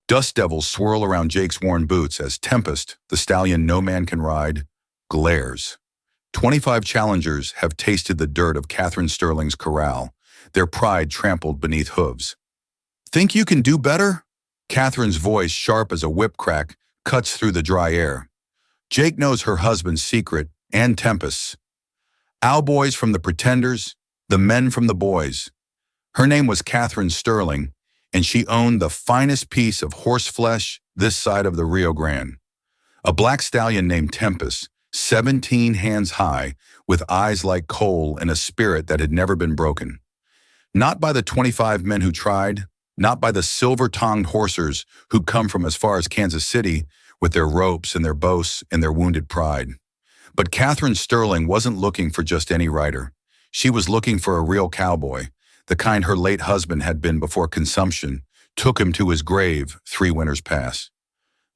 Dust devils swirl around Jake's worn boots as Tempest, the stallion no man can ride, glares. 25 challengers have tasted the dirt of Catherine Sterling's corral, their pride trampled beneath hooves. Think you can do better? Catherine's voice, sharp as a whip crack, cuts through the dry air. Jake knows her husband's secret and Tempest's. Cowboys from the Pretenders, the men from the boys. Her name was Catherine Sterling, and she owned the finest piece of horse flesh this side of the Rio Grande. A black stallion named Tempest, 17 hands high, with eyes like coal and a spirit that had never been broken. Not by the 25 men who tried, not by the silver-tongued horsers who'd come from as far as Kansas City with their ropes and their boasts and their wounded pride. But Catherine Sterling wasn't looking for just any rider. She was looking for a real cowboy, the kind her late husband had been before consumption took him to his grave 3 winters past.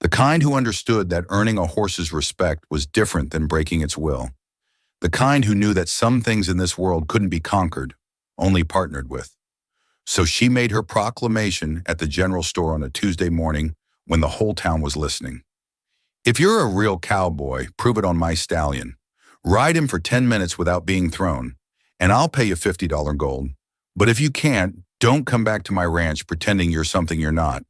The kind who understood that earning a horse's respect was different than breaking its will. The kind who knew that some things in this world couldn't be conquered, only partnered with. So she made her proclamation at the general store on a Tuesday morning when the whole town was listening. If you're a real cowboy, prove it on my stallion. Ride him for 10 minutes without being thrown, and I'll pay you $50 gold. But if you can't, don't come back to my ranch pretending you're something you're not.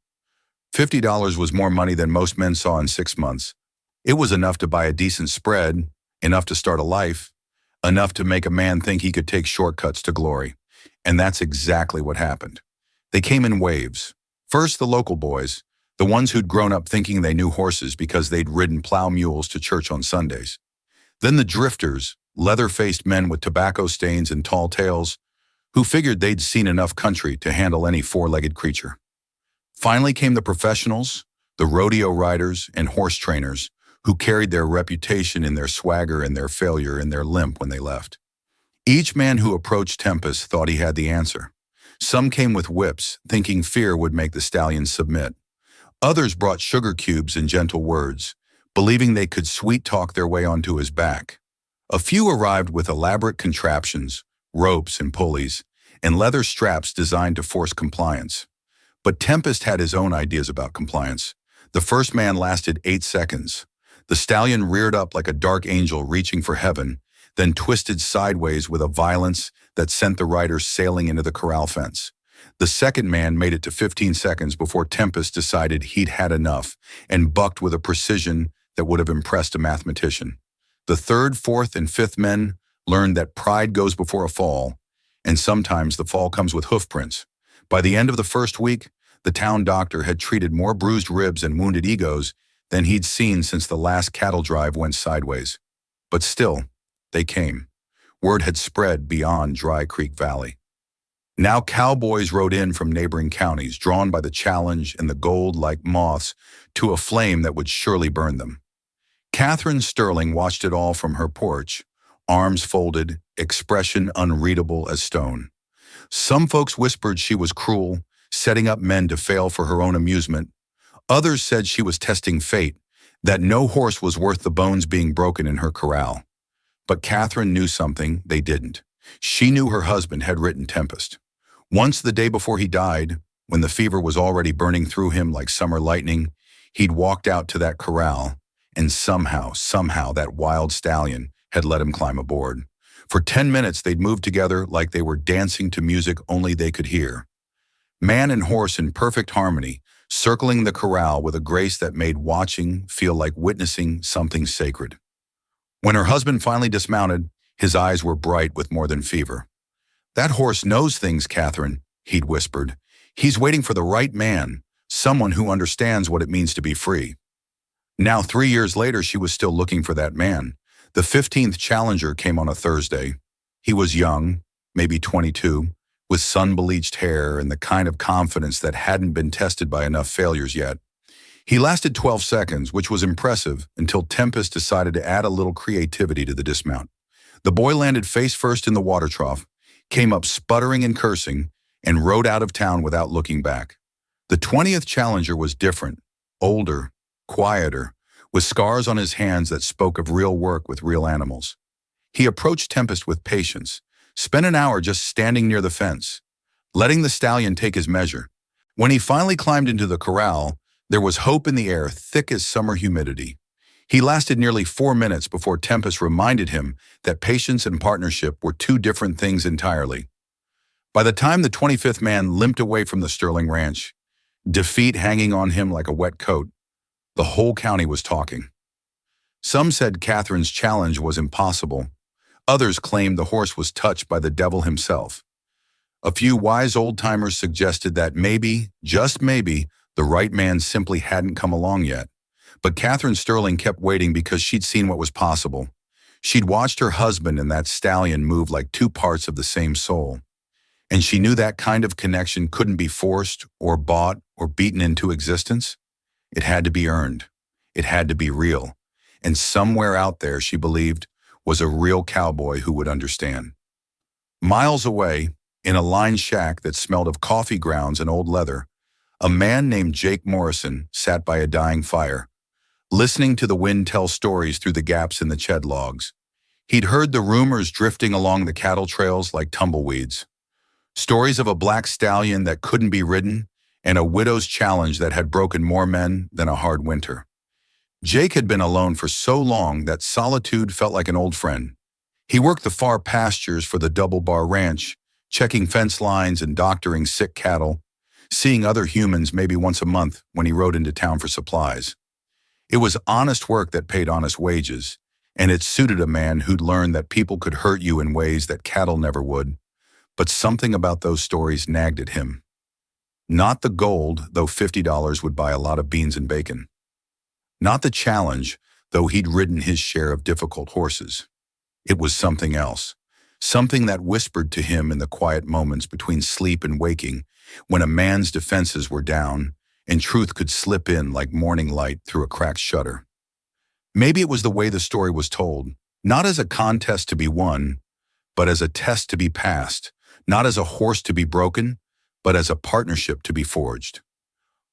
$50 was more money than most men saw in 6 months. It was enough to buy a decent spread, enough to start a life, enough to make a man think he could take shortcuts to glory. And that's exactly what happened. They came in waves. First, the local boys, the ones who'd grown up thinking they knew horses because they'd ridden plow mules to church on Sundays. Then the drifters, leather-faced men with tobacco stains and tall tales, who figured they'd seen enough country to handle any four-legged creature. Finally came the professionals, the rodeo riders and horse trainers, who carried their reputation in their swagger and their failure in their limp when they left. Each man who approached Tempest thought he had the answer. Some came with whips, thinking fear would make the stallions submit. Others brought sugar cubes and gentle words, believing they could sweet-talk their way onto his back. A few arrived with elaborate contraptions, ropes and pulleys, and leather straps designed to force compliance. But Tempest had his own ideas about compliance. The first man lasted 8 seconds. The stallion reared up like a dark angel reaching for heaven, then twisted sideways with a violence that sent the rider sailing into the corral fence. The second man made it to 15 seconds before Tempest decided he'd had enough and bucked with a precision that would have impressed a mathematician. The third, fourth, and fifth men learned that pride goes before a fall, and sometimes the fall comes with hoof prints. By the end of the first week, the town doctor had treated more bruised ribs and wounded egos than he'd seen since the last cattle drive went sideways. But still, they came. Word had spread beyond Dry Creek Valley. Now cowboys rode in from neighboring counties, drawn by the challenge and the gold like moths to a flame that would surely burn them. Catherine Sterling watched it all from her porch, arms folded, expression unreadable as stone. Some folks whispered she was cruel, setting up men to fail for her own amusement. Others said she was testing fate, that no horse was worth the bones being broken in her corral. But Catherine knew something they didn't. She knew her husband had ridden Tempest. Once the day before he died, when the fever was already burning through him like summer lightning, he'd walked out to that corral, and somehow that wild stallion had let him climb aboard. For 10 minutes they'd moved together like they were dancing to music only they could hear. Man and horse in perfect harmony, circling the corral with a grace that made watching feel like witnessing something sacred. When her husband finally dismounted, his eyes were bright with more than fever. "That horse knows things, Catherine," he'd whispered. "He's waiting for the right man, someone who understands what it means to be free." Now, 3 years later, she was still looking for that man. The 15th challenger came on a Thursday. He was young, maybe 22, with sun-bleached hair and the kind of confidence that hadn't been tested by enough failures yet. He lasted 12 seconds, which was impressive, until Tempest decided to add a little creativity to the dismount. The boy landed face first in the water trough, came up sputtering and cursing, and rode out of town without looking back. The 20th challenger was different, older, quieter, with scars on his hands that spoke of real work with real animals. He approached Tempest with patience, spent an hour just standing near the fence, letting the stallion take his measure. When he finally climbed into the corral, There was hope in the air, thick as summer humidity. He lasted nearly 4 minutes before Tempest reminded him that patience and partnership were two different things entirely. By the time the 25th man limped away from the Sterling ranch, defeat hanging on him like a wet coat, the whole county was talking. Some said Catherine's challenge was impossible. Others claimed the horse was touched by the devil himself. A few wise old-timers suggested that maybe, just maybe, the right man simply hadn't come along yet. But Catherine Sterling kept waiting because she'd seen what was possible. She'd watched her husband and that stallion move like two parts of the same soul. And she knew that kind of connection couldn't be forced or bought or beaten into existence. It had to be earned. It had to be real. And somewhere out there, she believed, was a real cowboy who would understand. Miles away, in a lined shack that smelled of coffee grounds and old leather, a man named Jake Morrison sat by a dying fire, listening to the wind tell stories through the gaps in the ched logs. He'd heard the rumors drifting along the cattle trails like tumbleweeds. Stories of a black stallion that couldn't be ridden and a widow's challenge that had broken more men than a hard winter. Jake had been alone for so long that solitude felt like an old friend. He worked the far pastures for the Double Bar Ranch, checking fence lines and doctoring sick cattle, seeing other humans maybe once a month when he rode into town for supplies. It was honest work that paid honest wages, and it suited a man who'd learned that people could hurt you in ways that cattle never would. But something about those stories nagged at him. Not the gold, though $50 would buy a lot of beans and bacon. Not the challenge, though he'd ridden his share of difficult horses. It was something else, something that whispered to him in the quiet moments between sleep and waking, when a man's defenses were down and truth could slip in like morning light through a cracked shutter. Maybe it was the way the story was told, not as a contest to be won, but as a test to be passed, not as a horse to be broken, but as a partnership to be forged.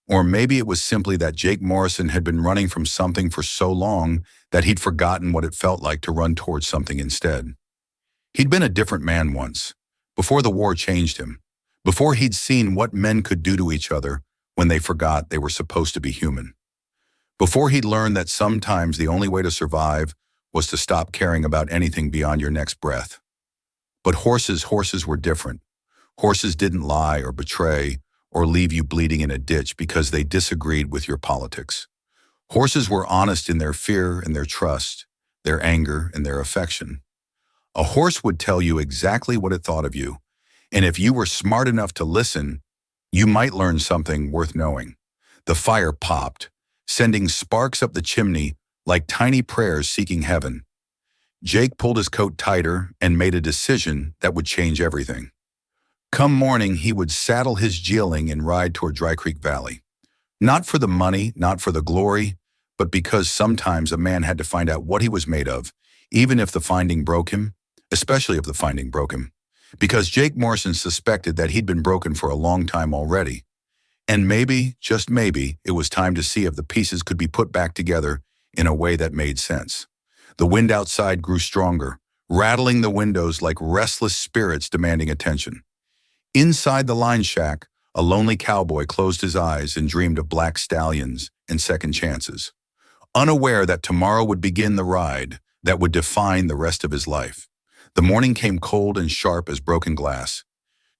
Or maybe it was simply that Jake Morrison had been running from something for so long that he'd forgotten what it felt like to run towards something instead. He'd been a different man once, before the war changed him, before he'd seen what men could do to each other when they forgot they were supposed to be human. Before he'd learned that sometimes the only way to survive was to stop caring about anything beyond your next breath. But horses were different. Horses didn't lie or betray or leave you bleeding in a ditch because they disagreed with your politics. Horses were honest in their fear and their trust, their anger and their affection. A horse would tell you exactly what it thought of you, and if you were smart enough to listen, you might learn something worth knowing. The fire popped, sending sparks up the chimney like tiny prayers seeking heaven. Jake pulled his coat tighter and made a decision that would change everything. Come morning, he would saddle his geeling and ride toward Dry Creek Valley. Not for the money, not for the glory, but because sometimes a man had to find out what he was made of, even if the finding broke him, especially if the finding broke him. Because Jake Morrison suspected that he'd been broken for a long time already. And maybe, just maybe, it was time to see if the pieces could be put back together in a way that made sense. The wind outside grew stronger, rattling the windows like restless spirits demanding attention. Inside the line shack, a lonely cowboy closed his eyes and dreamed of black stallions and second chances, unaware that tomorrow would begin the ride that would define the rest of his life. The morning came cold and sharp as broken glass.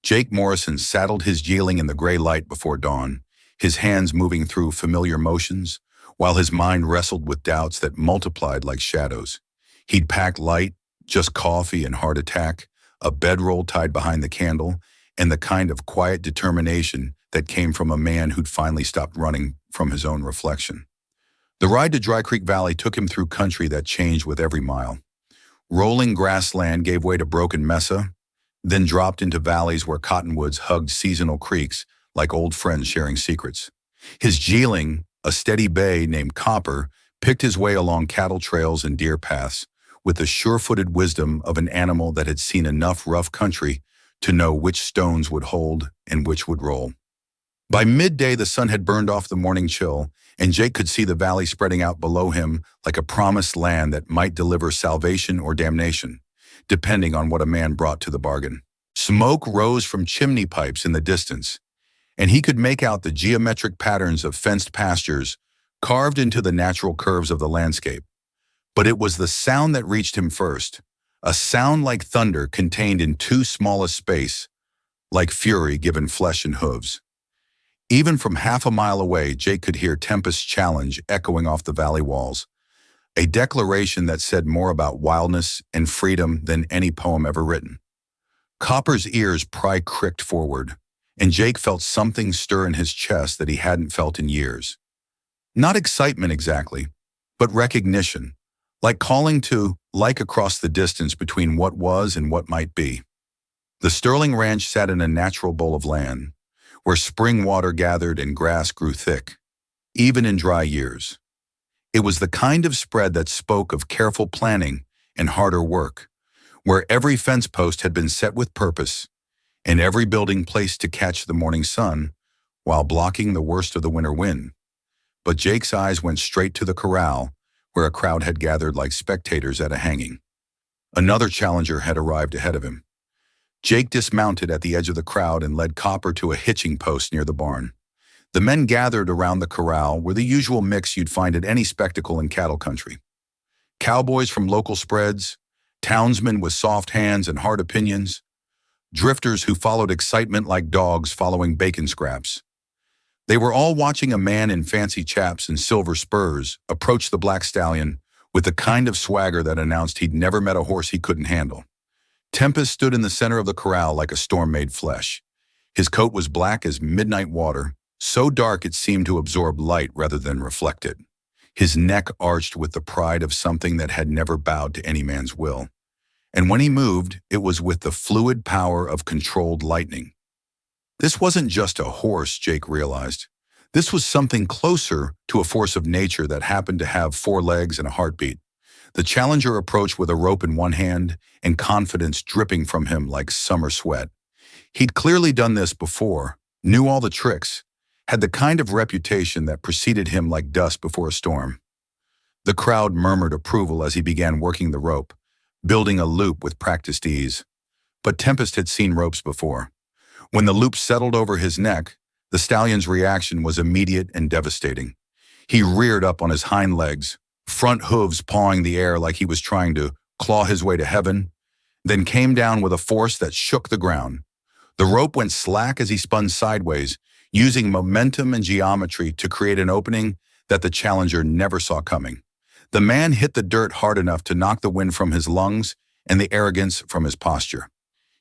Jake Morrison saddled his geeling in the gray light before dawn, his hands moving through familiar motions, while his mind wrestled with doubts that multiplied like shadows. He'd packed light, just coffee and heart attack, a bedroll tied behind the candle, and the kind of quiet determination that came from a man who'd finally stopped running from his own reflection. The ride to Dry Creek Valley took him through country that changed with every mile. Rolling grassland gave way to broken mesa, then dropped into valleys where cottonwoods hugged seasonal creeks like old friends sharing secrets. His geeling, a steady bay named Copper, picked his way along cattle trails and deer paths with the sure-footed wisdom of an animal that had seen enough rough country to know which stones would hold and which would roll. By midday, the sun had burned off the morning chill, and Jake could see the valley spreading out below him like a promised land that might deliver salvation or damnation, depending on what a man brought to the bargain. Smoke rose from chimney pipes in the distance, and he could make out the geometric patterns of fenced pastures carved into the natural curves of the landscape. But it was the sound that reached him first, a sound like thunder contained in too small a space, like fury given flesh and hooves. Even from half a mile away, Jake could hear Tempest's challenge echoing off the valley walls, a declaration that said more about wildness and freedom than any poem ever written. Copper's ears cricked forward, and Jake felt something stir in his chest that he hadn't felt in years. Not excitement exactly, but recognition, like calling to like across the distance between what was and what might be. The Sterling Ranch sat in a natural bowl of land, where spring water gathered and grass grew thick, even in dry years. It was the kind of spread that spoke of careful planning and harder work, where every fence post had been set with purpose, and every building placed to catch the morning sun while blocking the worst of the winter wind. But Jake's eyes went straight to the corral, where a crowd had gathered like spectators at a hanging. Another challenger had arrived ahead of him. Jake dismounted at the edge of the crowd and led Copper to a hitching post near the barn. The men gathered around the corral were the usual mix you'd find at any spectacle in cattle country. Cowboys from local spreads, townsmen with soft hands and hard opinions, drifters who followed excitement like dogs following bacon scraps. They were all watching a man in fancy chaps and silver spurs approach the black stallion with the kind of swagger that announced he'd never met a horse he couldn't handle. Tempest stood in the center of the corral like a storm made flesh. His coat was black as midnight water, so dark it seemed to absorb light rather than reflect it. His neck arched with the pride of something that had never bowed to any man's will. And when he moved, it was with the fluid power of controlled lightning. This wasn't just a horse, Jake realized. This was something closer to a force of nature that happened to have 4 legs and a heartbeat. The challenger approached with a rope in one hand and confidence dripping from him like summer sweat. He'd clearly done this before, knew all the tricks, had the kind of reputation that preceded him like dust before a storm. The crowd murmured approval as he began working the rope, building a loop with practiced ease. But Tempest had seen ropes before. When the loop settled over his neck, the stallion's reaction was immediate and devastating. He reared up on his hind legs, front hooves pawing the air like he was trying to claw his way to heaven, then came down with a force that shook the ground. The rope went slack as he spun sideways, using momentum and geometry to create an opening that the challenger never saw coming. The man hit the dirt hard enough to knock the wind from his lungs and the arrogance from his posture.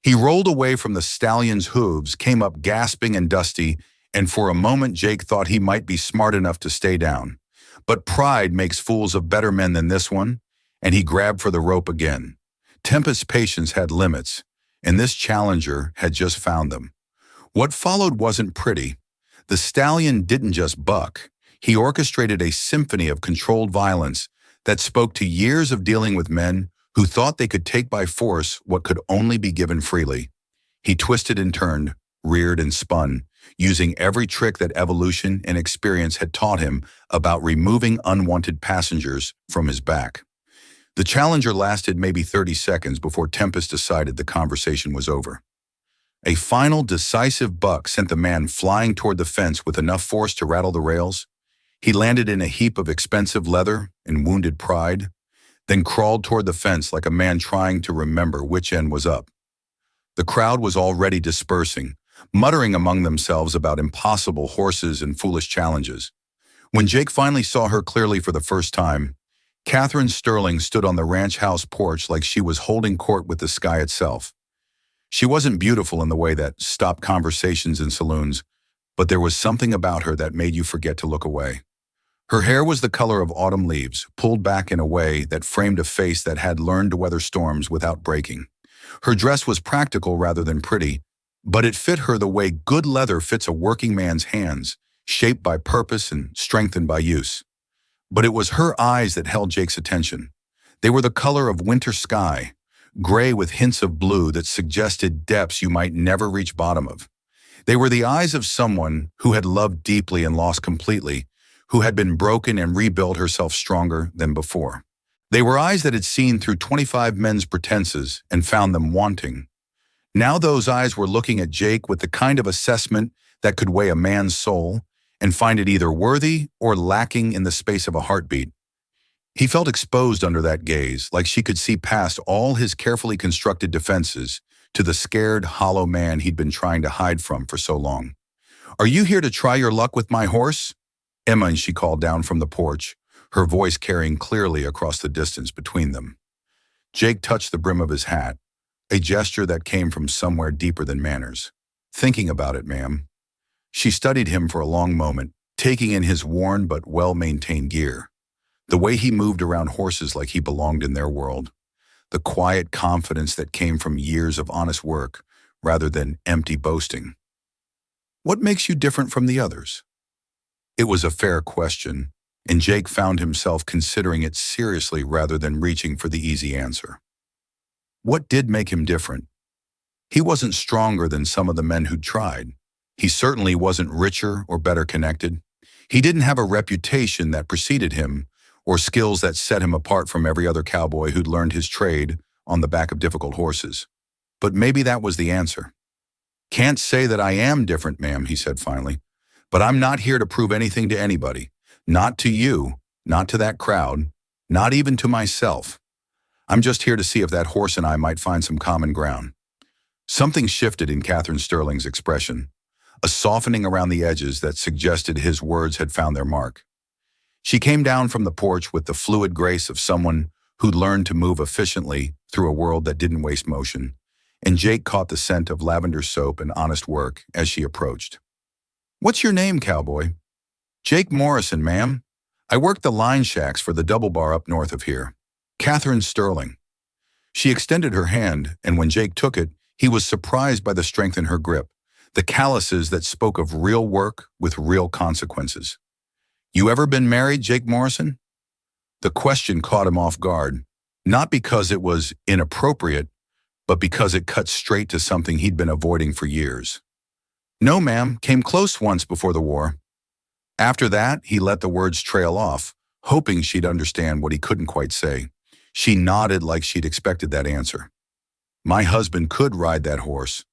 He rolled away from the stallion's hooves, came up gasping and dusty, and for a moment Jake thought he might be smart enough to stay down. But pride makes fools of better men than this one, and he grabbed for the rope again. Tempest's patience had limits, and this challenger had just found them. What followed wasn't pretty. The stallion didn't just buck. He orchestrated a symphony of controlled violence that spoke to years of dealing with men who thought they could take by force what could only be given freely. He twisted and turned, reared and spun, using every trick that evolution and experience had taught him about removing unwanted passengers from his back. The challenger lasted maybe 30 seconds before Tempest decided the conversation was over. A final decisive buck sent the man flying toward the fence with enough force to rattle the rails. He landed in a heap of expensive leather and wounded pride, then crawled toward the fence like a man trying to remember which end was up. The crowd was already dispersing, muttering among themselves about impossible horses and foolish challenges. When Jake finally saw her clearly for the first time, Catherine Sterling stood on the ranch house porch like she was holding court with the sky itself. She wasn't beautiful in the way that stopped conversations in saloons, but there was something about her that made you forget to look away. Her hair was the color of autumn leaves, pulled back in a way that framed a face that had learned to weather storms without breaking. Her dress was practical rather than pretty, but it fit her the way good leather fits a working man's hands, shaped by purpose and strengthened by use. But it was her eyes that held Jake's attention. They were the color of winter sky, gray with hints of blue that suggested depths you might never reach bottom of. They were the eyes of someone who had loved deeply and lost completely, who had been broken and rebuilt herself stronger than before. They were eyes that had seen through 25 men's pretenses and found them wanting. Now those eyes were looking at Jake with the kind of assessment that could weigh a man's soul and find it either worthy or lacking in the space of a heartbeat. He felt exposed under that gaze, like she could see past all his carefully constructed defenses to the scared, hollow man he'd been trying to hide from for so long. "Are you here to try your luck with my horse?" Emma, she called down from the porch, her voice carrying clearly across the distance between them. Jake touched the brim of his hat, a gesture that came from somewhere deeper than manners. "Thinking about it, ma'am." She studied him for a long moment, taking in his worn but well-maintained gear. The way he moved around horses like he belonged in their world. The quiet confidence that came from years of honest work rather than empty boasting. "What makes you different from the others?" It was a fair question, and Jake found himself considering it seriously rather than reaching for the easy answer. What did make him different? He wasn't stronger than some of the men who'd tried. He certainly wasn't richer or better connected. He didn't have a reputation that preceded him or skills that set him apart from every other cowboy who'd learned his trade on the back of difficult horses. But maybe that was the answer. "Can't say that I am different, ma'am," he said finally. "But I'm not here to prove anything to anybody. Not to you, not to that crowd, not even to myself. I'm just here to see if that horse and I might find some common ground." Something shifted in Catherine Sterling's expression, a softening around the edges that suggested his words had found their mark. She came down from the porch with the fluid grace of someone who'd learned to move efficiently through a world that didn't waste motion, and Jake caught the scent of lavender soap and honest work as she approached. "What's your name, cowboy?" "Jake Morrison, ma'am. I work the line shacks for the double bar up north of here." "Catherine Sterling." She extended her hand, and when Jake took it, he was surprised by the strength in her grip, the calluses that spoke of real work with real consequences. "You ever been married, Jake Morrison?" The question caught him off guard, not because it was inappropriate, but because it cut straight to something he'd been avoiding for years. "No, ma'am, came close once before the war." After that, he let the words trail off, hoping she'd understand what he couldn't quite say. She nodded like she'd expected that answer. "My husband could ride that horse.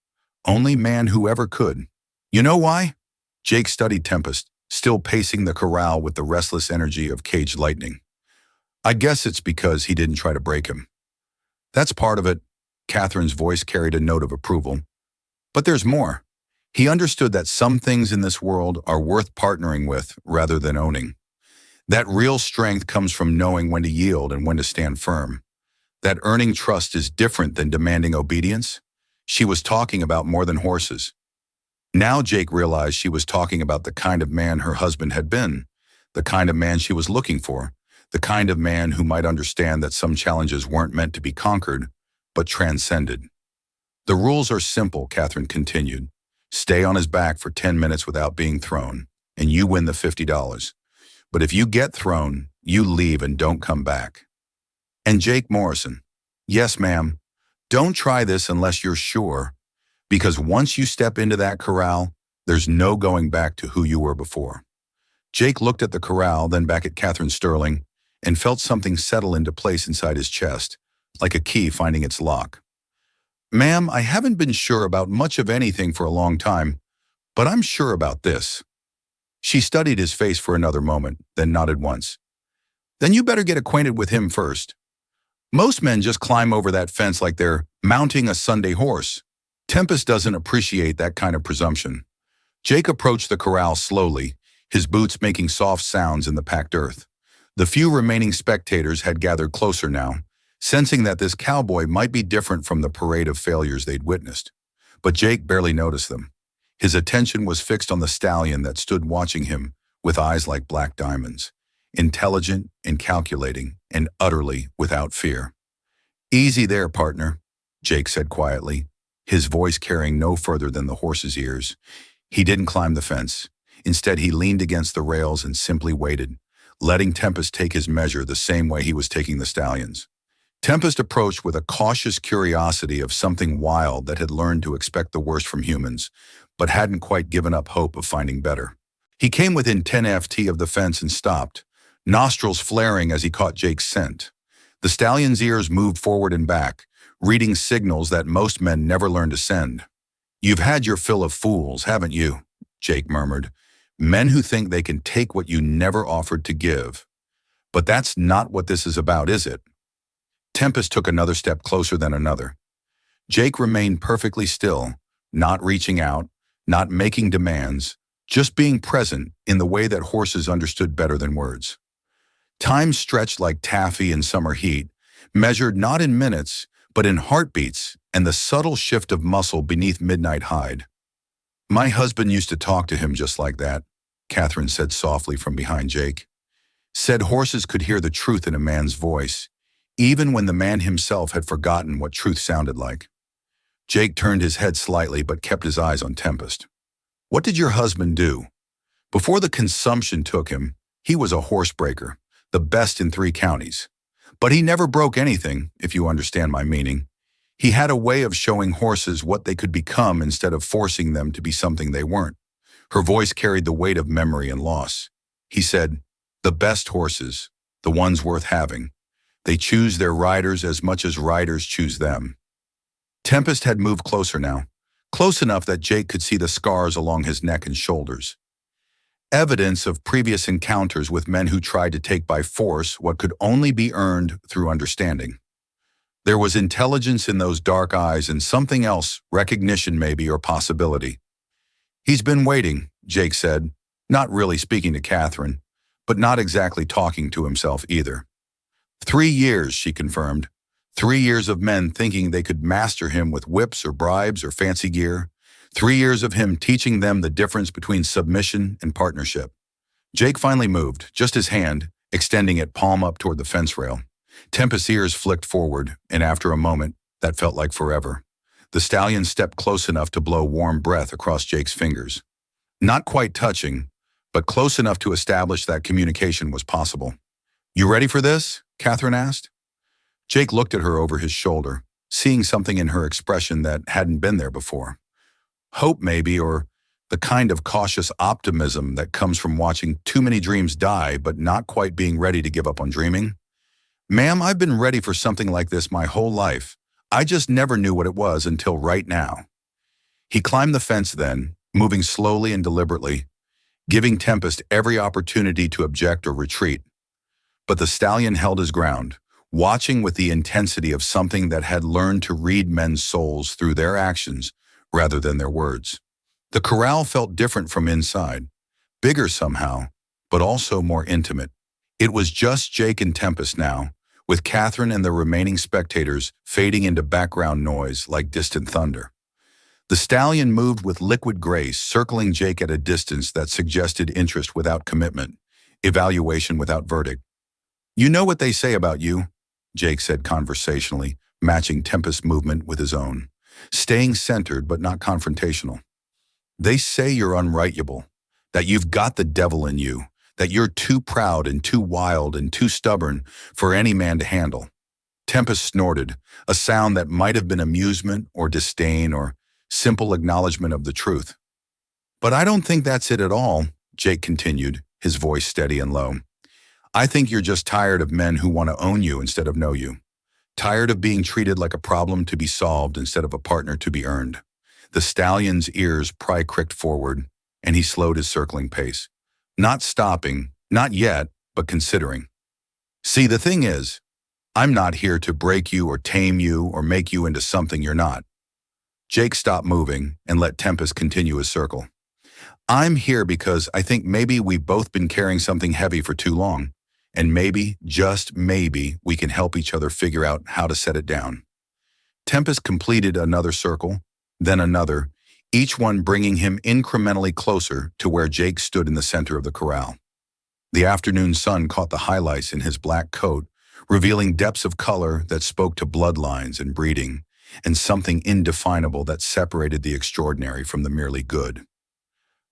Only man who ever could. You know why?" Jake studied Tempest, still pacing the corral with the restless energy of caged lightning. "I guess it's because he didn't try to break him." "That's part of it." Catherine's voice carried a note of approval. "But there's more. He understood that some things in this world are worth partnering with rather than owning. That real strength comes from knowing when to yield and when to stand firm. That earning trust is different than demanding obedience." She was talking about more than horses. Now Jake realized she was talking about the kind of man her husband had been, the kind of man she was looking for, the kind of man who might understand that some challenges weren't meant to be conquered, but transcended. "The rules are simple," Catherine continued. "Stay on his back for 10 minutes without being thrown, and you win the $50. But if you get thrown, you leave and don't come back." And Jake Morrison, "Yes, ma'am. Don't try this unless you're sure, because once you step into that corral, there's no going back to who you were before." Jake looked at the corral, then back at Catherine Sterling, and felt something settle into place inside his chest, like a key finding its lock. "Ma'am, I haven't been sure about much of anything for a long time, but I'm sure about this." She studied his face for another moment, then nodded once. "Then you better get acquainted with him first. Most men just climb over that fence like they're mounting a Sunday horse. Tempest doesn't appreciate that kind of presumption." Jake approached the corral slowly, his boots making soft sounds in the packed earth. The few remaining spectators had gathered closer now, sensing that this cowboy might be different from the parade of failures they'd witnessed. But Jake barely noticed them. His attention was fixed on the stallion that stood watching him with eyes like black diamonds, intelligent and calculating and utterly without fear. "Easy there, partner," Jake said quietly, his voice carrying no further than the horse's ears. He didn't climb the fence. Instead, he leaned against the rails and simply waited, letting Tempest take his measure the same way he was taking the stallion's. Tempest approached with a cautious curiosity of something wild that had learned to expect the worst from humans, but hadn't quite given up hope of finding better. He came within 10 ft of the fence and stopped, nostrils flaring as he caught Jake's scent. The stallion's ears moved forward and back, reading signals that most men never learn to send. "You've had your fill of fools, haven't you?" Jake murmured. Men who think they can take what you never offered to give. But that's not what this is about, is it? Tempest took another step closer than another. Jake remained perfectly still, not reaching out, not making demands, just being present in the way that horses understood better than words. Time stretched like taffy in summer heat, measured not in minutes, but in heartbeats and the subtle shift of muscle beneath midnight hide. My husband used to talk to him just like that, Catherine said softly from behind Jake. Said horses could hear the truth in a man's voice, even when the man himself had forgotten what truth sounded like. Jake turned his head slightly but kept his eyes on Tempest. What did your husband do? Before the consumption took him, he was a horsebreaker, the best in 3 counties. But he never broke anything, if you understand my meaning. He had a way of showing horses what they could become instead of forcing them to be something they weren't. Her voice carried the weight of memory and loss. He said, the best horses, the ones worth having. They choose their riders as much as riders choose them. Tempest had moved closer now, close enough that Jake could see the scars along his neck and shoulders. Evidence of previous encounters with men who tried to take by force what could only be earned through understanding. There was intelligence in those dark eyes and something else, recognition maybe, or possibility. He's been waiting, Jake said, not really speaking to Catherine, but not exactly talking to himself either. 3 years, she confirmed. 3 years of men thinking they could master him with whips or bribes or fancy gear. 3 years of him teaching them the difference between submission and partnership. Jake finally moved, just his hand, extending it palm up toward the fence rail. Tempest's ears flicked forward, and after a moment, that felt like forever. The stallion stepped close enough to blow warm breath across Jake's fingers. Not quite touching, but close enough to establish that communication was possible. You ready for this? Catherine asked. Jake looked at her over his shoulder, seeing something in her expression that hadn't been there before. Hope maybe, or the kind of cautious optimism that comes from watching too many dreams die but not quite being ready to give up on dreaming. Ma'am, I've been ready for something like this my whole life. I just never knew what it was until right now. He climbed the fence then, moving slowly and deliberately, giving Tempest every opportunity to object or retreat. But the stallion held his ground, watching with the intensity of something that had learned to read men's souls through their actions rather than their words. The corral felt different from inside, bigger somehow, but also more intimate. It was just Jake and Tempest now, with Catherine and the remaining spectators fading into background noise like distant thunder. The stallion moved with liquid grace, circling Jake at a distance that suggested interest without commitment, evaluation without verdict. You know what they say about you, Jake said conversationally, matching Tempest's movement with his own, staying centered but not confrontational. They say you're unrightable, that you've got the devil in you, that you're too proud and too wild and too stubborn for any man to handle. Tempest snorted, a sound that might have been amusement or disdain or simple acknowledgement of the truth. But I don't think that's it at all, Jake continued, his voice steady and low. I think you're just tired of men who want to own you instead of know you. Tired of being treated like a problem to be solved instead of a partner to be earned. The stallion's ears pricked forward, and he slowed his circling pace. Not stopping, not yet, but considering. See, the thing is, I'm not here to break you or tame you or make you into something you're not. Jake stopped moving and let Tempest continue his circle. I'm here because I think maybe we've both been carrying something heavy for too long. And maybe, just maybe, we can help each other figure out how to set it down. Tempest completed another circle, then another, each one bringing him incrementally closer to where Jake stood in the center of the corral. The afternoon sun caught the highlights in his black coat, revealing depths of color that spoke to bloodlines and breeding, and something indefinable that separated the extraordinary from the merely good.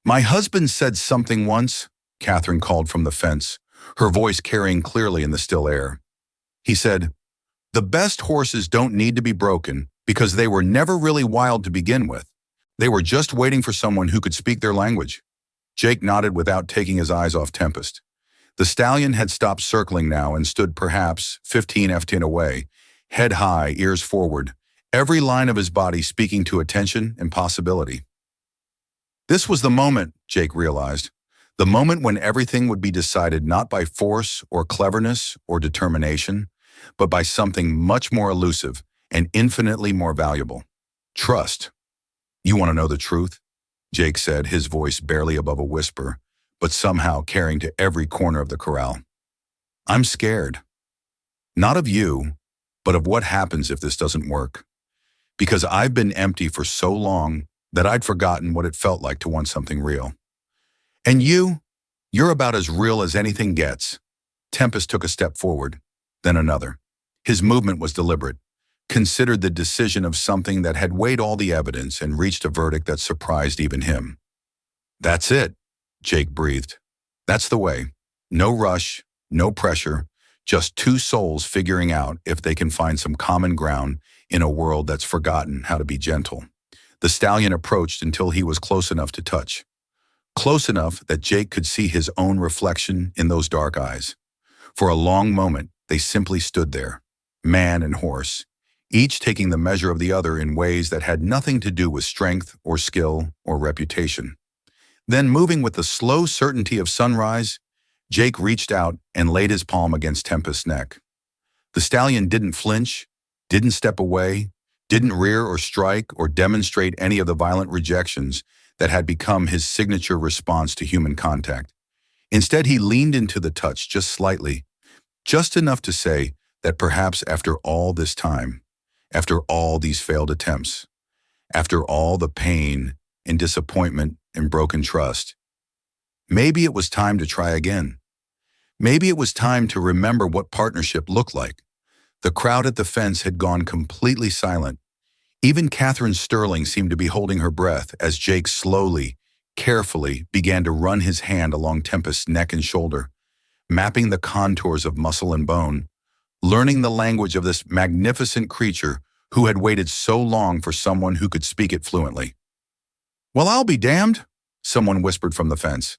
My husband said something once, Catherine called from the fence, her voice carrying clearly in the still air. He said, the best horses don't need to be broken because they were never really wild to begin with. They were just waiting for someone who could speak their language. Jake nodded without taking his eyes off Tempest. The stallion had stopped circling now and stood perhaps 15 ft away, head high, ears forward, every line of his body speaking to attention and possibility. This was the moment, Jake realized. The moment when everything would be decided not by force or cleverness or determination, but by something much more elusive and infinitely more valuable. Trust. You want to know the truth? Jake said, his voice barely above a whisper, but somehow carrying to every corner of the corral. I'm scared. Not of you, but of what happens if this doesn't work. Because I've been empty for so long that I'd forgotten what it felt like to want something real. And you're about as real as anything gets. Tempest took a step forward, then another. His movement was deliberate, considered the decision of something that had weighed all the evidence and reached a verdict that surprised even him. That's it, Jake breathed. That's the way. No rush, no pressure, just two souls figuring out if they can find some common ground in a world that's forgotten how to be gentle. The stallion approached until he was close enough to touch. Close enough that Jake could see his own reflection in those dark eyes. For a long moment, they simply stood there, man and horse, each taking the measure of the other in ways that had nothing to do with strength or skill or reputation. Then, moving with the slow certainty of sunrise, Jake reached out and laid his palm against Tempest's neck. The stallion didn't flinch, didn't step away, didn't rear or strike or demonstrate any of the violent rejections that had become his signature response to human contact. Instead, he leaned into the touch just slightly, just enough to say that perhaps after all this time, after all these failed attempts, after all the pain and disappointment and broken trust, maybe it was time to try again. Maybe it was time to remember what partnership looked like. The crowd at the fence had gone completely silent. Even Catherine Sterling seemed to be holding her breath as Jake slowly, carefully began to run his hand along Tempest's neck and shoulder, mapping the contours of muscle and bone, learning the language of this magnificent creature who had waited so long for someone who could speak it fluently. "Well, I'll be damned," someone whispered from the fence.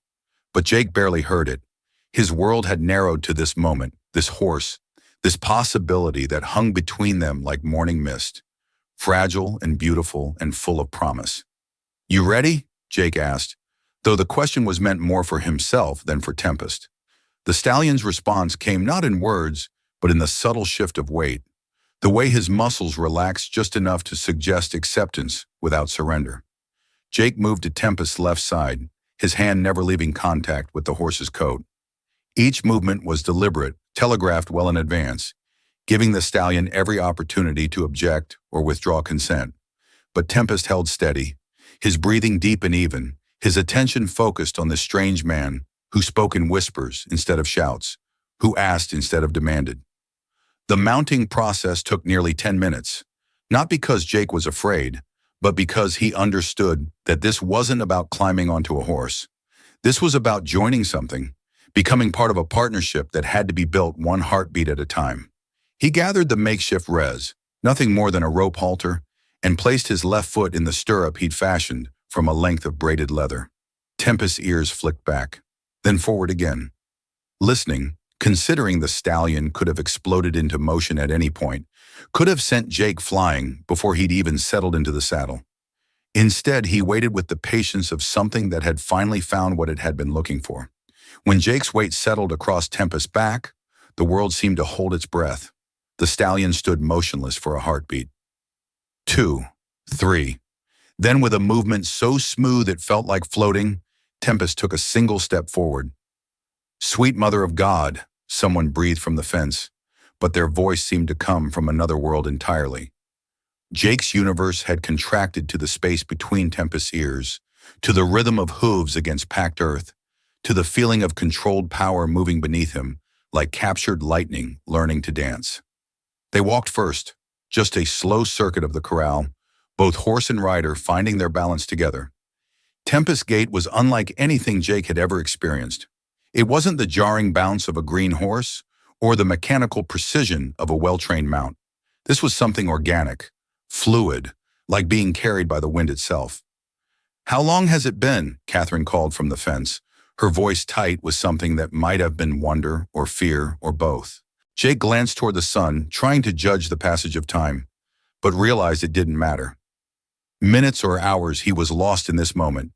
But Jake barely heard it. His world had narrowed to this moment, this horse, this possibility that hung between them like morning mist, fragile and beautiful and full of promise. "You ready?" Jake asked, though the question was meant more for himself than for Tempest. The stallion's response came not in words, but in the subtle shift of weight, the way his muscles relaxed just enough to suggest acceptance without surrender. Jake moved to Tempest's left side, his hand never leaving contact with the horse's coat. Each movement was deliberate, telegraphed well in advance, giving the stallion every opportunity to object or withdraw consent. But Tempest held steady, his breathing deep and even, his attention focused on this strange man who spoke in whispers instead of shouts, who asked instead of demanded. The mounting process took nearly 10 minutes, not because Jake was afraid, but because he understood that this wasn't about climbing onto a horse. This was about joining something, becoming part of a partnership that had to be built one heartbeat at a time. He gathered the makeshift res, nothing more than a rope halter, and placed his left foot in the stirrup he'd fashioned from a length of braided leather. Tempest's ears flicked back, then forward again. Listening, considering the stallion could have exploded into motion at any point, could have sent Jake flying before he'd even settled into the saddle. Instead, he waited with the patience of something that had finally found what it had been looking for. When Jake's weight settled across Tempest's back, the world seemed to hold its breath. The stallion stood motionless for a heartbeat. 2, 3. Then with a movement so smooth it felt like floating, Tempest took a single step forward. "Sweet Mother of God," someone breathed from the fence, but their voice seemed to come from another world entirely. Jake's universe had contracted to the space between Tempest's ears, to the rhythm of hooves against packed earth, to the feeling of controlled power moving beneath him, like captured lightning learning to dance. They walked first, just a slow circuit of the corral, both horse and rider finding their balance together. Tempest's gait was unlike anything Jake had ever experienced. It wasn't the jarring bounce of a green horse or the mechanical precision of a well-trained mount. This was something organic, fluid, like being carried by the wind itself. "How long has it been?" Catherine called from the fence, her voice tight with something that might have been wonder or fear or both. Jake glanced toward the sun, trying to judge the passage of time, but realized it didn't matter. Minutes or hours, he was lost in this moment.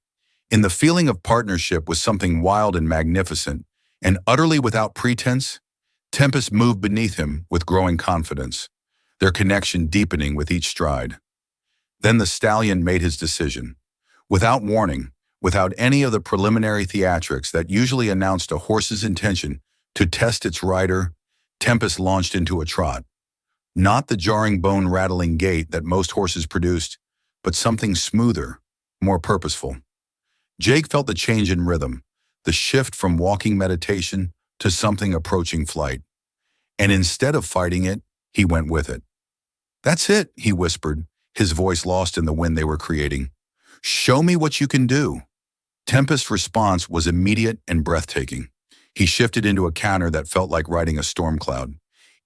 In the feeling of partnership was something wild and magnificent, and utterly without pretense, Tempest moved beneath him with growing confidence, their connection deepening with each stride. Then the stallion made his decision. Without warning, without any of the preliminary theatrics that usually announced a horse's intention to test its rider, Tempest launched into a trot. Not the jarring bone-rattling gait that most horses produced, but something smoother, more purposeful. Jake felt the change in rhythm, the shift from walking meditation to something approaching flight. And instead of fighting it, he went with it. "That's it," he whispered, his voice lost in the wind they were creating. "Show me what you can do." Tempest's response was immediate and breathtaking. He shifted into a canter that felt like riding a storm cloud,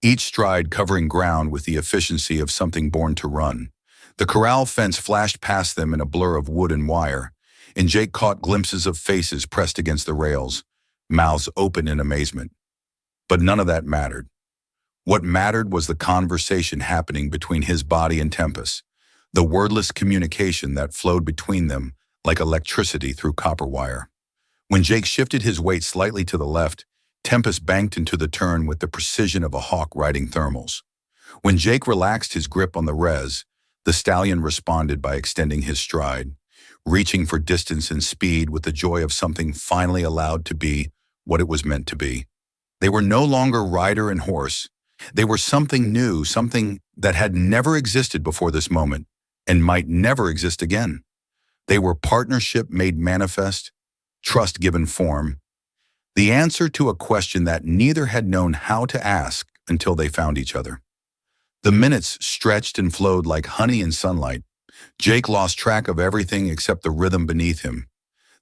each stride covering ground with the efficiency of something born to run. The corral fence flashed past them in a blur of wood and wire, and Jake caught glimpses of faces pressed against the rails, mouths open in amazement. But none of that mattered. What mattered was the conversation happening between his body and Tempest, the wordless communication that flowed between them like electricity through copper wire. When Jake shifted his weight slightly to the left, Tempest banked into the turn with the precision of a hawk riding thermals. When Jake relaxed his grip on the rez, the stallion responded by extending his stride, reaching for distance and speed with the joy of something finally allowed to be what it was meant to be. They were no longer rider and horse. They were something new, something that had never existed before this moment and might never exist again. They were partnership made manifest, trust given form, the answer to a question that neither had known how to ask until they found each other. The minutes stretched and flowed like honey in sunlight. Jake lost track of everything except the rhythm beneath him.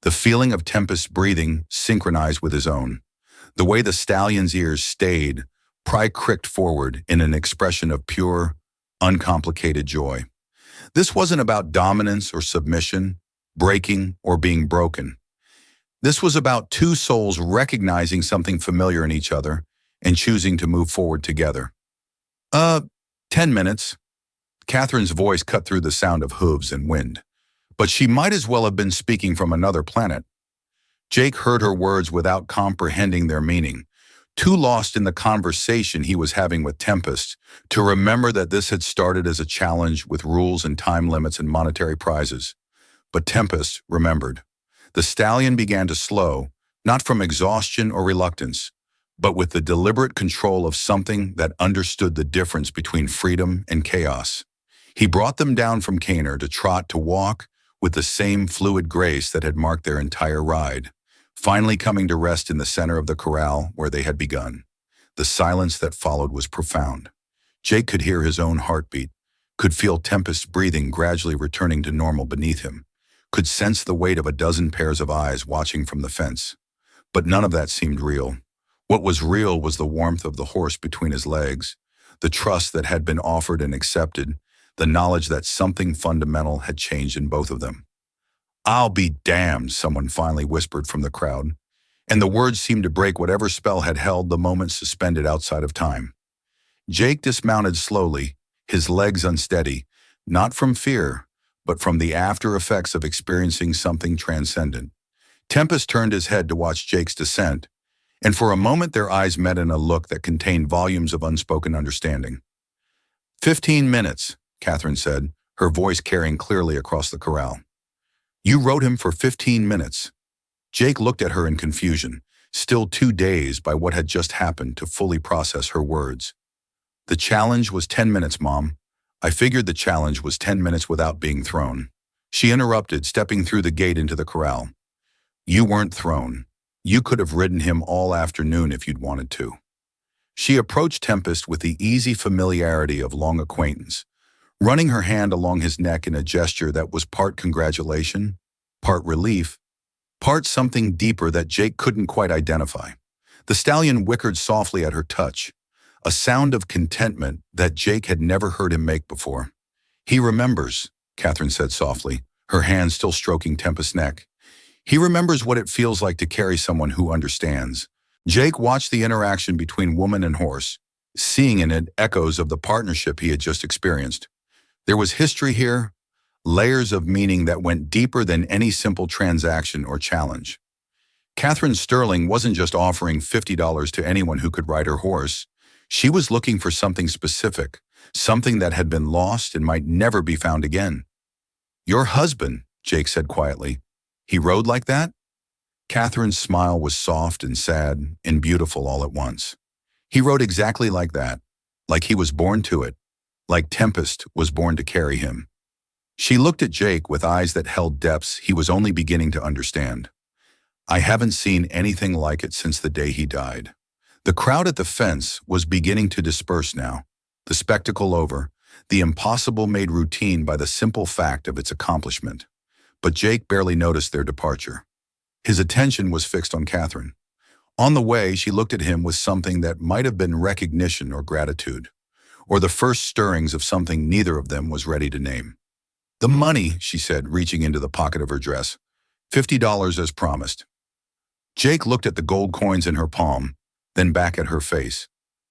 The feeling of Tempest's breathing synchronized with his own. The way the stallion's ears stayed, pride cricked forward in an expression of pure, uncomplicated joy. This wasn't about dominance or submission, breaking or being broken. This was about two souls recognizing something familiar in each other and choosing to move forward together. 10 minutes. Catherine's voice cut through the sound of hooves and wind, but she might as well have been speaking from another planet. Jake heard her words without comprehending their meaning, too lost in the conversation he was having with Tempest to remember that this had started as a challenge with rules and time limits and monetary prizes. But Tempest remembered. The stallion began to slow, not from exhaustion or reluctance, but with the deliberate control of something that understood the difference between freedom and chaos. He brought them down from canter to trot to walk with the same fluid grace that had marked their entire ride, finally coming to rest in the center of the corral where they had begun. The silence that followed was profound. Jake could hear his own heartbeat, could feel Tempest's breathing gradually returning to normal beneath him, could sense the weight of a dozen pairs of eyes watching from the fence. But none of that seemed real. What was real was the warmth of the horse between his legs, the trust that had been offered and accepted, the knowledge that something fundamental had changed in both of them. "I'll be damned," someone finally whispered from the crowd, and the words seemed to break whatever spell had held the moment suspended outside of time. Jake dismounted slowly, his legs unsteady, not from fear, but from the after effects of experiencing something transcendent. Tempest turned his head to watch Jake's descent, and for a moment their eyes met in a look that contained volumes of unspoken understanding. 15 minutes, Catherine said, her voice carrying clearly across the corral. "You rode him for 15 minutes. Jake looked at her in confusion, still too dazed by what had just happened to fully process her words. "The challenge was 10 minutes, Mom. I figured the challenge was 10 minutes without being thrown." She interrupted, stepping through the gate into the corral. "You weren't thrown. You could have ridden him all afternoon if you'd wanted to." She approached Tempest with the easy familiarity of long acquaintance, running her hand along his neck in a gesture that was part congratulation, part relief, part something deeper that Jake couldn't quite identify. The stallion whickered softly at her touch, a sound of contentment that Jake had never heard him make before. "He remembers," Catherine said softly, her hand still stroking Tempest's neck. "He remembers what it feels like to carry someone who understands." Jake watched the interaction between woman and horse, seeing in it echoes of the partnership he had just experienced. There was history here, layers of meaning that went deeper than any simple transaction or challenge. Catherine Sterling wasn't just offering $50 to anyone who could ride her horse. She was looking for something specific, something that had been lost and might never be found again. "Your husband," Jake said quietly. "He rode like that?" Catherine's smile was soft and sad and beautiful all at once. "He rode exactly like that, like he was born to it, like Tempest was born to carry him." She looked at Jake with eyes that held depths he was only beginning to understand. "I haven't seen anything like it since the day he died." The crowd at the fence was beginning to disperse now, the spectacle over, the impossible made routine by the simple fact of its accomplishment. But Jake barely noticed their departure. His attention was fixed on Catherine. On the way, she looked at him with something that might have been recognition or gratitude, or the first stirrings of something neither of them was ready to name. "The money," she said, reaching into the pocket of her dress. $50 as promised." Jake looked at the gold coins in her palm, then back at her face.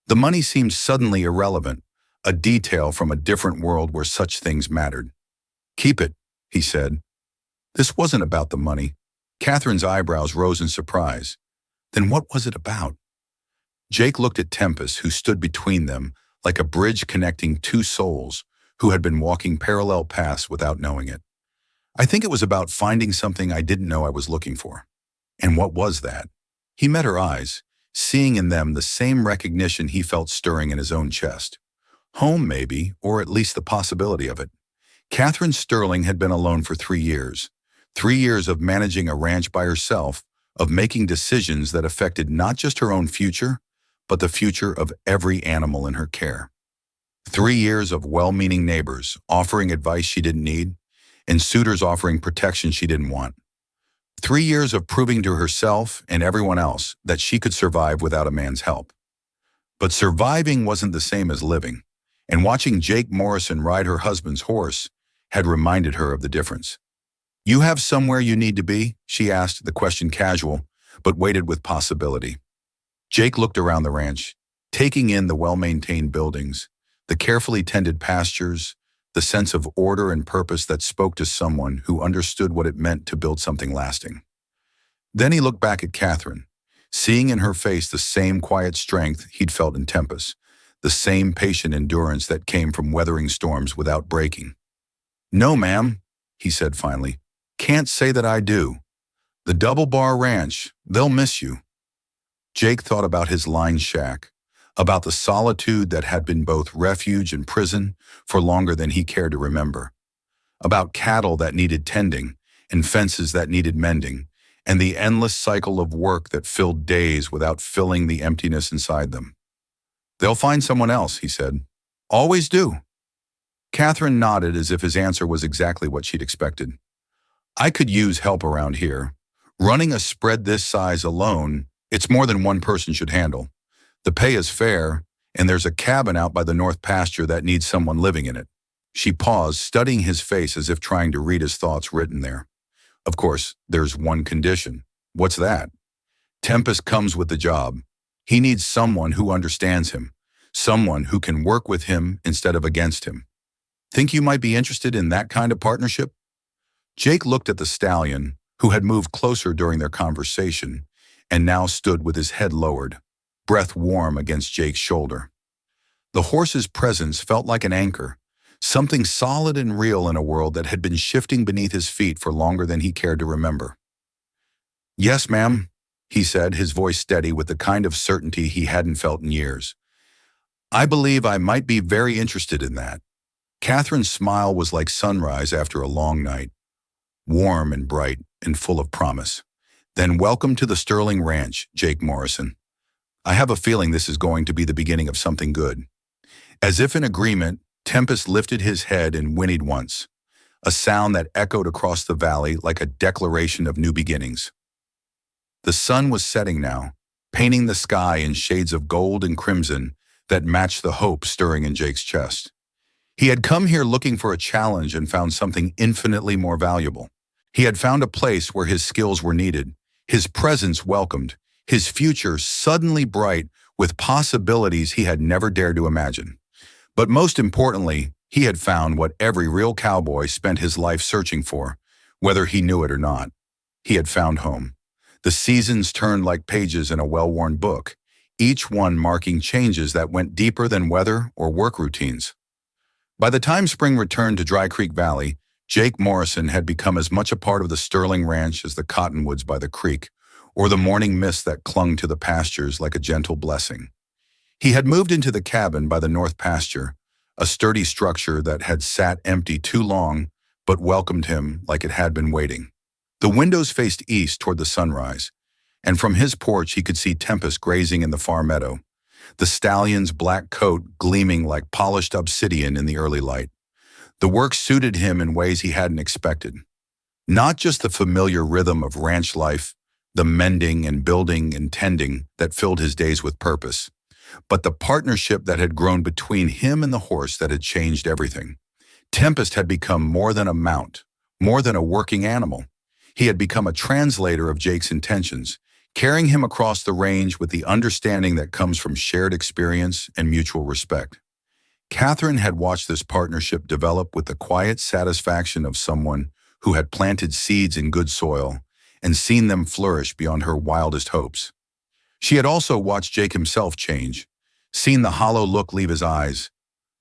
The money seemed suddenly irrelevant, a detail from a different world where such things mattered. "Keep it," he said. This wasn't about the money. Catherine's eyebrows rose in surprise. Then what was it about? Jake looked at Tempest, who stood between them, like a bridge connecting two souls who had been walking parallel paths without knowing it. "I think it was about finding something I didn't know I was looking for." "And what was that?" He met her eyes, seeing in them the same recognition he felt stirring in his own chest. Home, maybe, or at least the possibility of it. Catherine Sterling had been alone for 3 years. 3 years of managing a ranch by herself, of making decisions that affected not just her own future, but the future of every animal in her care. 3 years of well-meaning neighbors offering advice she didn't need, and suitors offering protection she didn't want. 3 years of proving to herself and everyone else that she could survive without a man's help. But surviving wasn't the same as living, and watching Jake Morrison ride her husband's horse had reminded her of the difference. "You have somewhere you need to be?" she asked, the question casual, but weighted with possibility. Jake looked around the ranch, taking in the well-maintained buildings, the carefully tended pastures, the sense of order and purpose that spoke to someone who understood what it meant to build something lasting. Then he looked back at Catherine, seeing in her face the same quiet strength he'd felt in Tempest, the same patient endurance that came from weathering storms without breaking. "No, ma'am," he said finally. "Can't say that I do. The Double Bar Ranch, they'll miss you." Jake thought about his lined shack, about the solitude that had been both refuge and prison for longer than he cared to remember, about cattle that needed tending and fences that needed mending, and the endless cycle of work that filled days without filling the emptiness inside them. "They'll find someone else," he said. "Always do." Catherine nodded as if his answer was exactly what she'd expected. "I could use help around here. Running a spread this size alone, it's more than one person should handle. The pay is fair, and there's a cabin out by the north pasture that needs someone living in it." She paused, studying his face as if trying to read his thoughts written there. "Of course, there's one condition." "What's that?" "Tempest comes with the job. He needs someone who understands him, someone who can work with him instead of against him. Think you might be interested in that kind of partnership?" Jake looked at the stallion, who had moved closer during their conversation, and now stood with his head lowered, breath warm against Jake's shoulder. The horse's presence felt like an anchor, something solid and real in a world that had been shifting beneath his feet for longer than he cared to remember. "Yes, ma'am," he said, his voice steady with the kind of certainty he hadn't felt in years. "I believe I might be very interested in that." Catherine's smile was like sunrise after a long night, warm and bright and full of promise. "Then welcome to the Sterling Ranch, Jake Morrison. I have a feeling this is going to be the beginning of something good." As if in agreement, Tempest lifted his head and whinnied once, a sound that echoed across the valley like a declaration of new beginnings. The sun was setting now, painting the sky in shades of gold and crimson that matched the hope stirring in Jake's chest. He had come here looking for a challenge and found something infinitely more valuable. He had found a place where his skills were needed, his presence welcomed, his future suddenly bright with possibilities he had never dared to imagine. But most importantly, He had found what every real cowboy spent his life searching for, whether he knew it or not. He had found home. The seasons turned like pages in a well-worn book, each one marking changes that went deeper than weather or work routines. By the time spring returned to Dry Creek Valley, Jake Morrison had become as much a part of the Sterling Ranch as the cottonwoods by the creek, or the morning mist that clung to the pastures like a gentle blessing. He had moved into the cabin by the north pasture, a sturdy structure that had sat empty too long but welcomed him like it had been waiting. The windows faced east toward the sunrise, and from his porch he could see Tempest grazing in the far meadow, the stallion's black coat gleaming like polished obsidian in the early light. The work suited him in ways he hadn't expected. Not just the familiar rhythm of ranch life, the mending and building and tending that filled his days with purpose, but the partnership that had grown between him and the horse that had changed everything. Tempest had become more than a mount, more than a working animal. He had become a translator of Jake's intentions, carrying him across the range with the understanding that comes from shared experience and mutual respect. Catherine had watched this partnership develop with the quiet satisfaction of someone who had planted seeds in good soil and seen them flourish beyond her wildest hopes. She had also watched Jake himself change, seen the hollow look leave his eyes,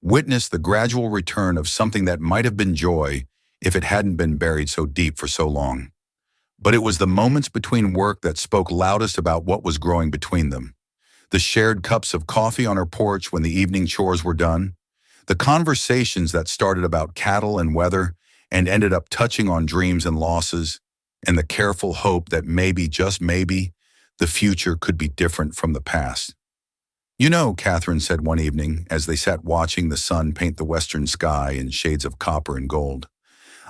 witnessed the gradual return of something that might have been joy if it hadn't been buried so deep for so long. But it was the moments between work that spoke loudest about what was growing between them. The shared cups of coffee on her porch when the evening chores were done, the conversations that started about cattle and weather and ended up touching on dreams and losses, and the careful hope that maybe, just maybe, the future could be different from the past. "You know," Catherine said one evening as they sat watching the sun paint the western sky in shades of copper and gold,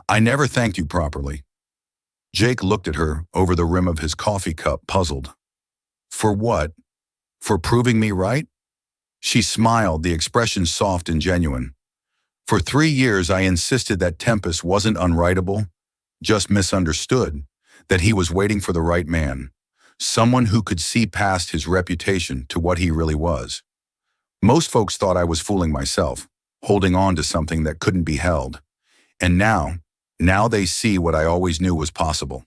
"I never thanked you properly." Jake looked at her over the rim of his coffee cup, puzzled. "For what? For proving me right?" She smiled, the expression soft and genuine. "For 3 years I insisted that Tempest wasn't unwritable, just misunderstood, that he was waiting for the right man, someone who could see past his reputation to what he really was. Most folks thought I was fooling myself, holding on to something that couldn't be held. And now they see what I always knew was possible."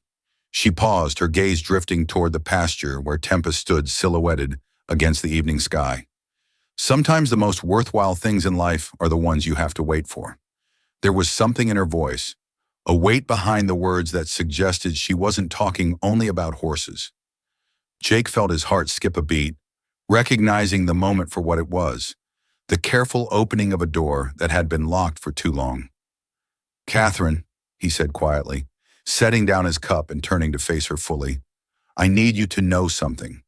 She paused, her gaze drifting toward the pasture where Tempest stood silhouetted against the evening sky. "Sometimes the most worthwhile things in life are the ones you have to wait for." There was something in her voice, a weight behind the words that suggested she wasn't talking only about horses. Jake felt his heart skip a beat, recognizing the moment for what it was, the careful opening of a door that had been locked for too long. "Catherine," he said quietly, setting down his cup and turning to face her fully, "I need you to know something."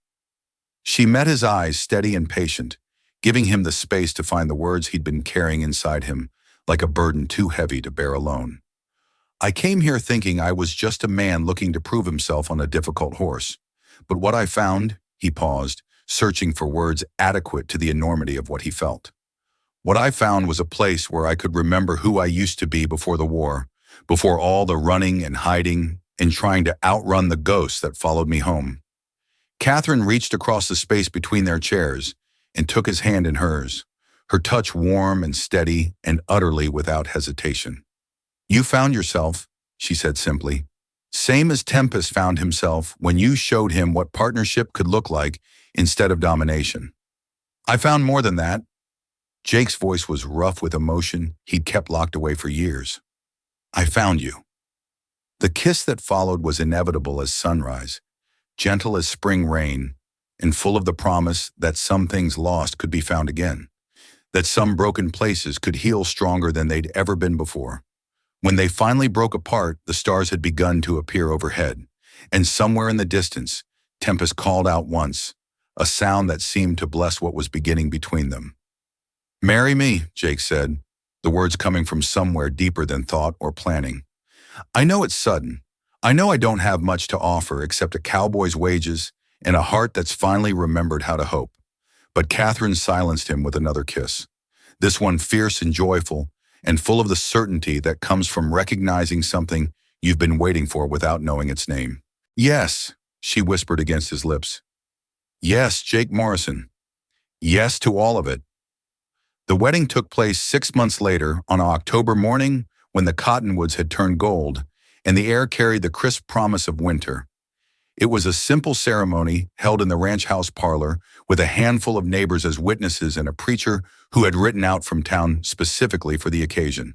She met his eyes, steady and patient, giving him the space to find the words he'd been carrying inside him, like a burden too heavy to bear alone. "I came here thinking I was just a man looking to prove himself on a difficult horse. But what I found," he paused, searching for words adequate to the enormity of what he felt. "What I found was a place where I could remember who I used to be before the war, before all the running and hiding and trying to outrun the ghosts that followed me home." Catherine reached across the space between their chairs and took his hand in hers, her touch warm and steady and utterly without hesitation. "You found yourself," she said simply, "same as Tempest found himself when you showed him what partnership could look like instead of domination. I found more than that." Jake's voice was rough with emotion he'd kept locked away for years. "I found you." The kiss that followed was inevitable as sunrise, gentle as spring rain, and full of the promise that some things lost could be found again, that some broken places could heal stronger than they'd ever been before. When they finally broke apart, the stars had begun to appear overhead, and somewhere in the distance, Tempest called out once, a sound that seemed to bless what was beginning between them. "Marry me," Jake said, the words coming from somewhere deeper than thought or planning. "I know it's sudden. I know I don't have much to offer except a cowboy's wages and a heart that's finally remembered how to hope." But Catherine silenced him with another kiss, this one fierce and joyful, and full of the certainty that comes from recognizing something you've been waiting for without knowing its name. "Yes," she whispered against his lips. "Yes, Jake Morrison. Yes to all of it." The wedding took place 6 months later on an October morning when the cottonwoods had turned gold and the air carried the crisp promise of winter. It was a simple ceremony held in the ranch house parlor with a handful of neighbors as witnesses and a preacher who had ridden out from town specifically for the occasion.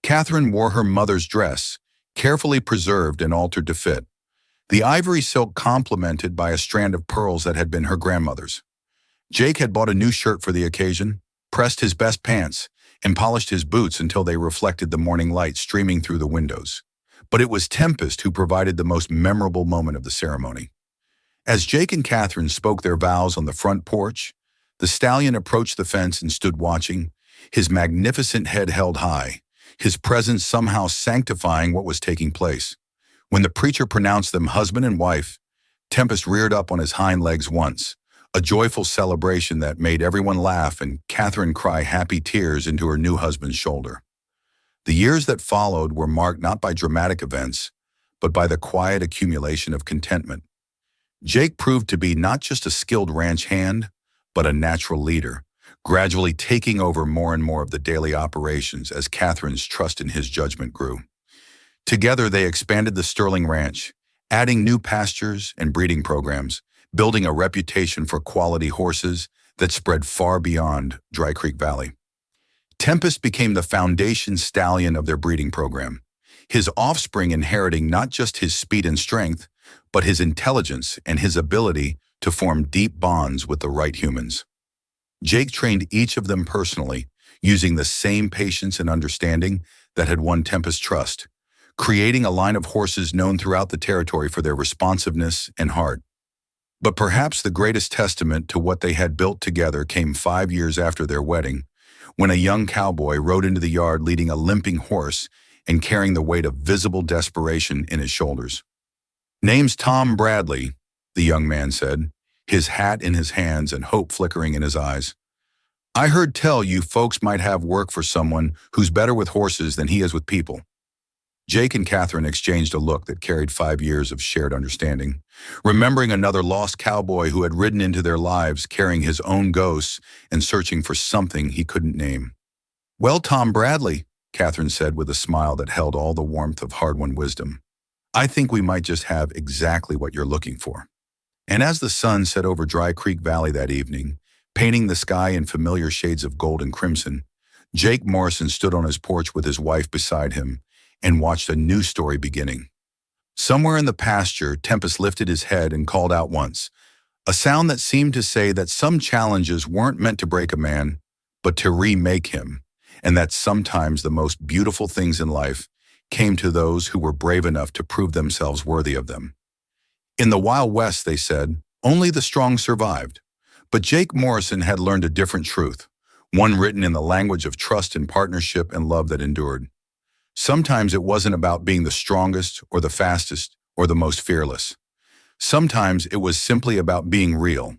Catherine wore her mother's dress, carefully preserved and altered to fit, the ivory silk complemented by a strand of pearls that had been her grandmother's. Jake had bought a new shirt for the occasion, pressed his best pants, and polished his boots until they reflected the morning light streaming through the windows. But it was Tempest who provided the most memorable moment of the ceremony. As Jake and Catherine spoke their vows on the front porch, the stallion approached the fence and stood watching, his magnificent head held high, his presence somehow sanctifying what was taking place. When the preacher pronounced them husband and wife, Tempest reared up on his hind legs once, a joyful celebration that made everyone laugh and Catherine cry happy tears into her new husband's shoulder. The years that followed were marked not by dramatic events, but by the quiet accumulation of contentment. Jake proved to be not just a skilled ranch hand, but a natural leader, gradually taking over more and more of the daily operations as Catherine's trust in his judgment grew. Together they expanded the Sterling Ranch, adding new pastures and breeding programs, building a reputation for quality horses that spread far beyond Dry Creek Valley. Tempest became the foundation stallion of their breeding program, his offspring inheriting not just his speed and strength, but his intelligence and his ability to form deep bonds with the right humans. Jake trained each of them personally, using the same patience and understanding that had won Tempest's trust, creating a line of horses known throughout the territory for their responsiveness and heart. But perhaps the greatest testament to what they had built together came 5 years after their wedding, when a young cowboy rode into the yard leading a limping horse and carrying the weight of visible desperation in his shoulders. "Name's Tom Bradley," the young man said, his hat in his hands and hope flickering in his eyes. "I heard tell you folks might have work for someone who's better with horses than he is with people." Jake and Catherine exchanged a look that carried 5 years of shared understanding, remembering another lost cowboy who had ridden into their lives carrying his own ghosts and searching for something he couldn't name. "Well, Tom Bradley," Catherine said with a smile that held all the warmth of hard-won wisdom, "I think we might just have exactly what you're looking for." And as the sun set over Dry Creek Valley that evening, painting the sky in familiar shades of gold and crimson, Jake Morrison stood on his porch with his wife beside him and watched a new story beginning. Somewhere in the pasture, Tempest lifted his head and called out once, a sound that seemed to say that some challenges weren't meant to break a man, but to remake him, and that sometimes the most beautiful things in life came to those who were brave enough to prove themselves worthy of them. In the Wild West, they said, only the strong survived. But Jake Morrison had learned a different truth, one written in the language of trust and partnership and love that endured. Sometimes it wasn't about being the strongest or the fastest or the most fearless. Sometimes it was simply about being real,